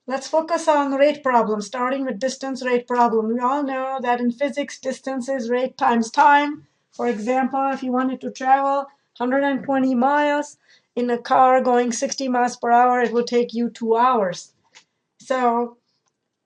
Let's focus on rate problem, starting with distance rate problem. We all know that in physics, distance is rate times time. For example, if you wanted to travel 120 miles in a car going 60 miles per hour, it will take you 2 hours. So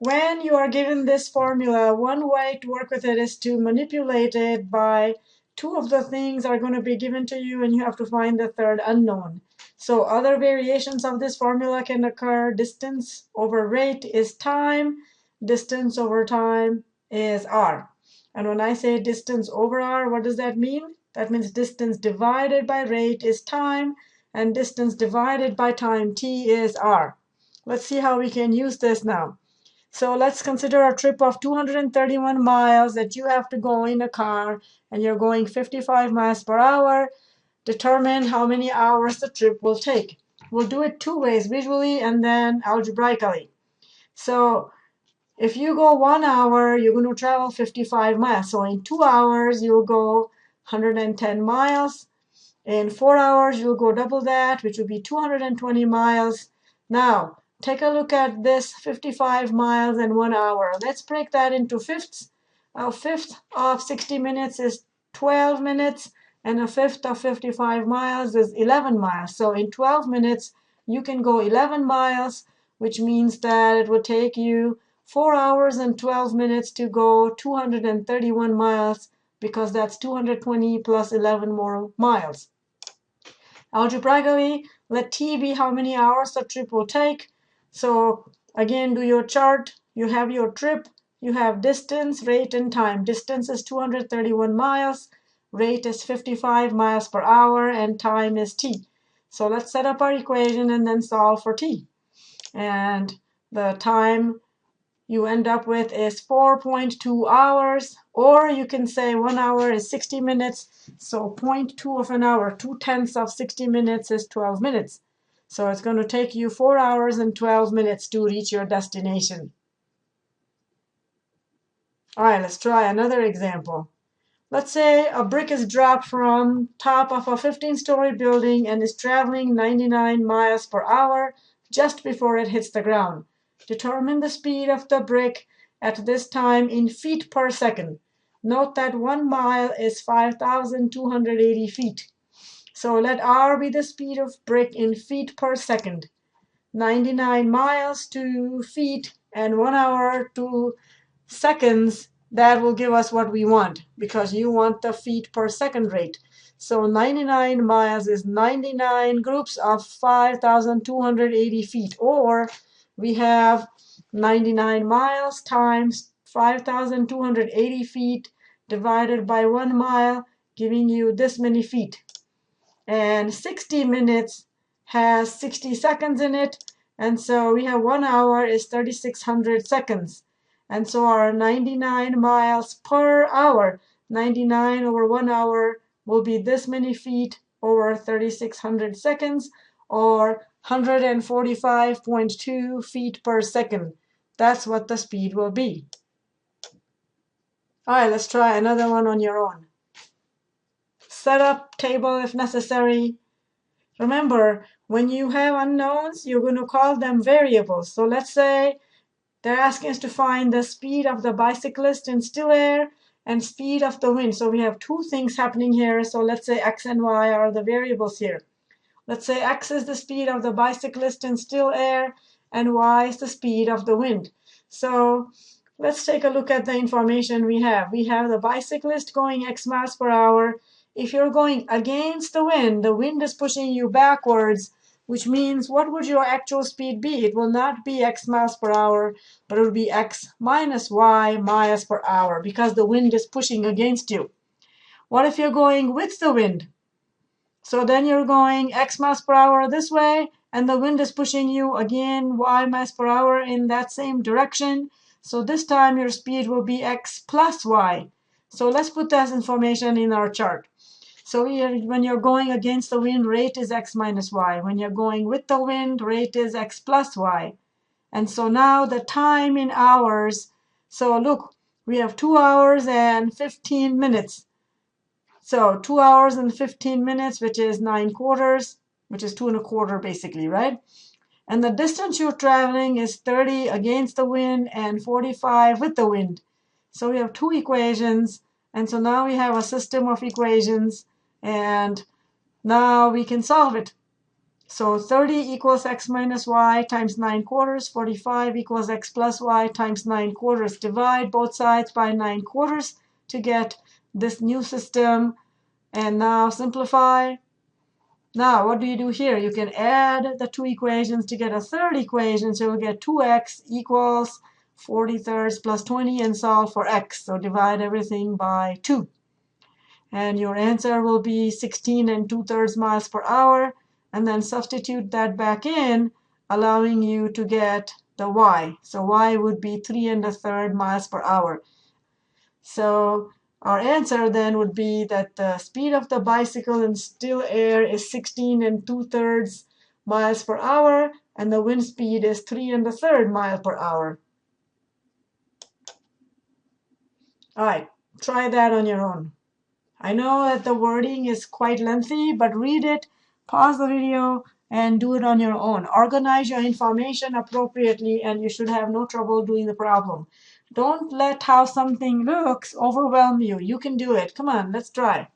when you are given this formula, one way to work with it is to manipulate it by two of the things are going to be given to you, and you have to find the third unknown. So other variations of this formula can occur. Distance over rate is time. Distance over time is r. And when I say distance over r, what does that mean? That means distance divided by rate is time, and distance divided by time, t, is r. Let's see how we can use this now. So let's consider a trip of 231 miles that you have to go in a car, and you're going 55 miles per hour. Determine how many hours the trip will take. We'll do it two ways, visually and then algebraically. So if you go 1 hour, you're going to travel 55 miles. So in 2 hours, you'll go 110 miles. In 4 hours, you'll go double that, which would be 220 miles. Now, take a look at this 55 miles in 1 hour. Let's break that into fifths. A fifth of 60 minutes is 12 minutes, and a fifth of 55 miles is 11 miles. So in 12 minutes, you can go 11 miles, which means that it would take you 4 hours and 12 minutes to go 231 miles, because that's 220 plus 11 more miles. Algebraically, let t be how many hours the trip will take. So again, do your chart. You have your trip. You have distance, rate, and time. Distance is 231 miles. Rate is 55 miles per hour, and time is t. So let's set up our equation and then solve for t. And the time you end up with is 4.2 hours, or you can say 1 hour is 60 minutes, so 0.2 of an hour, 2/10 of 60 minutes is 12 minutes. So it's going to take you 4 hours and 12 minutes to reach your destination. All right, let's try another example. Let's say a brick is dropped from top of a 15-story building and is traveling 99 miles per hour just before it hits the ground. Determine the speed of the brick at this time in feet per second. Note that 1 mile is 5,280 feet. So let r be the speed of brick in feet per second. 99 miles to feet and 1 hour to seconds. That will give us what we want, because you want the feet per second rate. So 99 miles is 99 groups of 5,280 feet, or we have 99 miles times 5,280 feet divided by 1 mile, giving you this many feet. And 60 minutes has 60 seconds in it, and so we have 1 hour is 3,600 seconds. And so our 99 miles per hour, 99 over 1 hour, will be this many feet over 3,600 seconds, or 145.2 feet per second. That's what the speed will be. All right, let's try another one on your own. Set up table if necessary. Remember, when you have unknowns, you're going to call them variables. So let's say they're asking us to find the speed of the bicyclist in still air and speed of the wind. So we have two things happening here. So let's say x and y are the variables here. Let's say x is the speed of the bicyclist in still air and y is the speed of the wind. So let's take a look at the information we have. We have the bicyclist going x miles per hour. If you're going against the wind is pushing you backwards, which means what would your actual speed be? It will not be x miles per hour, but it will be x minus y miles per hour, because the wind is pushing against you. What if you're going with the wind? So then you're going x miles per hour this way, and the wind is pushing you again y miles per hour in that same direction. So this time your speed will be x plus y. So let's put that information in our chart. So when you're going against the wind, rate is x minus y. When you're going with the wind, rate is x plus y. And so now the time in hours. So look, we have 2 hours and 15 minutes. So 2 hours and 15 minutes, which is 9 quarters, which is 2 1/4 basically, right? And the distance you're traveling is 30 against the wind and 45 with the wind. So we have two equations, and so now we have a system of equations, and now we can solve it. So 30 equals x minus y times 9/4. 45 equals x plus y times 9/4. Divide both sides by 9/4 to get this new system. And now simplify. Now, what do you do here? You can add the two equations to get a third equation. So you'll get 2x equals 40 thirds plus 20 and solve for x. So divide everything by 2. And your answer will be 16 2/3 miles per hour. And then substitute that back in, allowing you to get the y. So y would be 3 1/3 miles per hour. So our answer then would be that the speed of the bicycle in still air is 16 2/3 miles per hour, and the wind speed is 3 1/3 mile per hour. All right, try that on your own. I know that the wording is quite lengthy, but read it, pause the video, and do it on your own. Organize your information appropriately, and you should have no trouble doing the problem. Don't let how something looks overwhelm you. You can do it. Come on, let's try.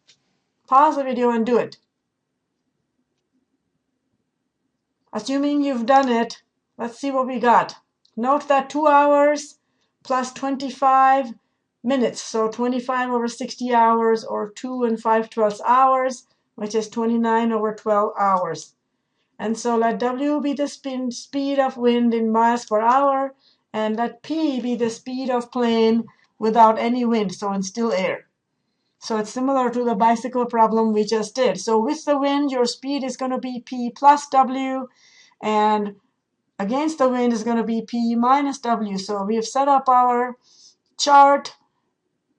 Pause the video and do it. Assuming you've done it, let's see what we got. Note that 2 hours plus 25 minutes, so 25 over 60 hours, or 2 5/12 hours, which is 29 over 12 hours. And so let W be the speed of wind in miles per hour, and let P be the speed of plane without any wind, so in still air. So it's similar to the bicycle problem we just did. So with the wind, your speed is going to be P plus W, and against the wind is going to be P minus W. So we have set up our chart,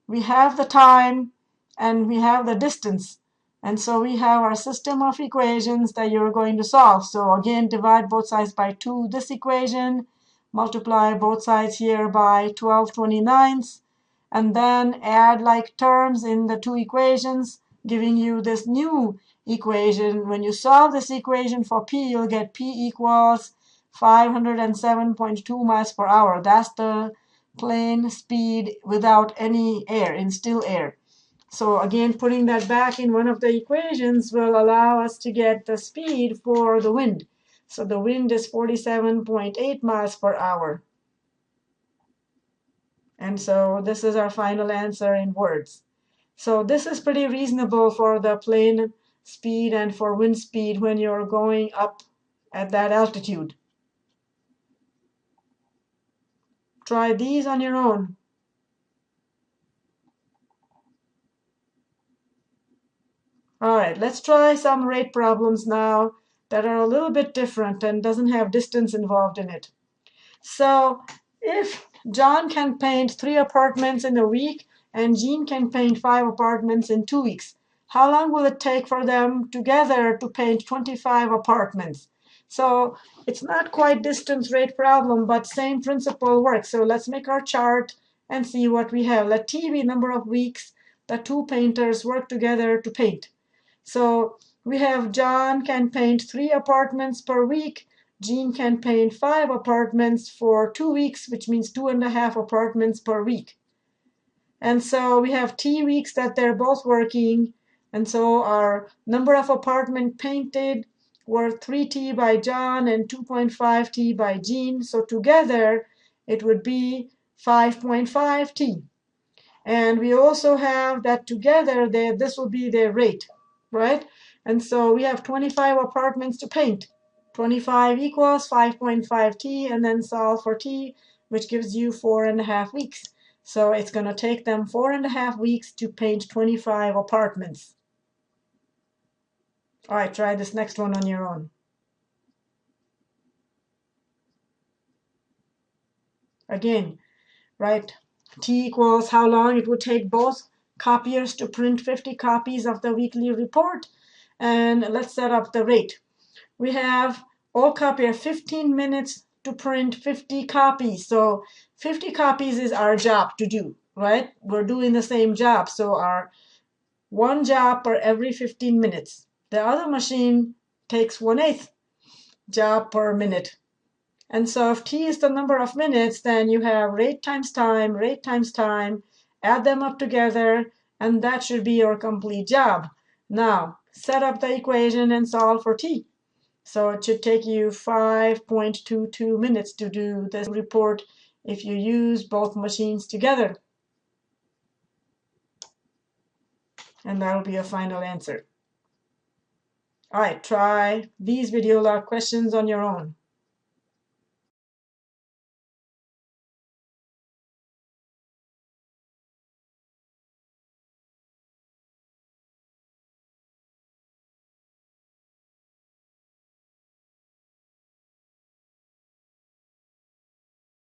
we have the time, and we have the distance. And so we have our system of equations that you're going to solve. So again, divide both sides by 2, this equation, multiply both sides here by 12/29, and then add like terms in the two equations, giving you this new equation. When you solve this equation for P, you'll get P equals 507.2 miles per hour. That's the plane speed without any air, in still air. So again, putting that back in one of the equations will allow us to get the speed for the wind. So the wind is 47.8 miles per hour. And so this is our final answer in words. So this is pretty reasonable for the plane speed and for wind speed when you're going up at that altitude. Try these on your own. All right, let's try some rate problems now that are a little bit different and doesn't have distance involved in it. So if John can paint 3 apartments in a week and Jean can paint 5 apartments in 2 weeks, how long will it take for them together to paint 25 apartments? So it's not quite distance rate problem, but same principle works. So let's make our chart and see what we have. Let T be number of weeks the two painters work together to paint. So we have John can paint 3 apartments per week. Jean can paint 5 apartments for 2 weeks, which means 2.5 apartments per week. And so we have T weeks that they're both working. And so our number of apartment painted were 3T by John and 2.5T by Jean. So together it would be 5.5T. And we also have that together, this will be their rate, right? And so we have 25 apartments to paint. 25 equals 5.5T, and then solve for T, which gives you 4.5 weeks. So it's going to take them 4.5 weeks to paint 25 apartments. All right, try this next one on your own. Again, right? T equals how long it would take both copiers to print 50 copies of the weekly report. And let's set up the rate. We have all copier 15 minutes to print 50 copies. So 50 copies is our job to do, right? We're doing the same job. So our one job per every 15 minutes. The other machine takes 1/8 job per minute. And so if t is the number of minutes, then you have rate times time, add them up together, and that should be your complete job. Now, set up the equation and solve for t. So it should take you 5.22 minutes to do this report if you use both machines together. And that will be your final answer. All right, try these video log questions on your own.